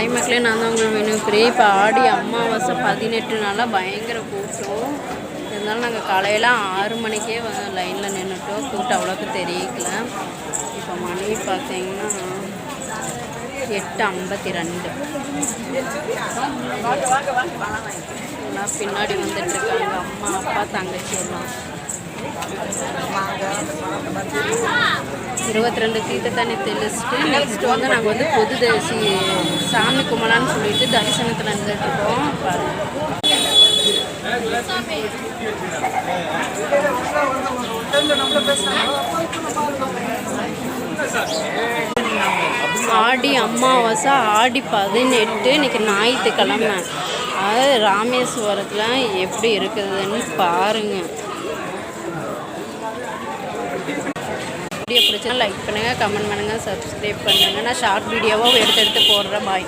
Hi மக்களே, நான் தான் உங்கள் வேணுக்கிறேன். இப்போ ஆடி அமாவாசை 18 நாளாக பயங்கர கூட்டம். இருந்தாலும் நாங்கள் காலையில் 6 மணிக்கே லைனில் நின்றுட்டோம். கூட்டம் அவ்வளோக்கு தெரியல. இப்போ மணி பார்த்தீங்கன்னா 8:52. எல்லாம் பின்னாடி வந்துட்டுருக்காங்க. அம்மா அப்பா தங்கச்சி எல்லாம் 22 தீர்த்த தண்ணி தெளிச்சுட்டு நெக்ஸ்ட்டு நாங்கள் பொது சாமி கும்பலான்னு சொல்லிட்டு தரிசனத்தில் இருந்துகிட்ருக்கோம். ஆடி அமாவாசை ஆடி 18, இன்றைக்கி ஞாயிற்றுக்கிழமை. அதாவது ராமேஸ்வரத்தில் எப்படி இருக்குதுன்னு பாருங்கள். வீடியோ பிடிச்சா லைக் பண்ணுங்கள், கமெண்ட் பண்ணுங்கள், சப்ஸ்கிரைப் பண்ணுங்கள். நான் ஷார்ட் வீடியோவாக எடுத்து போடுறேன். பாய்.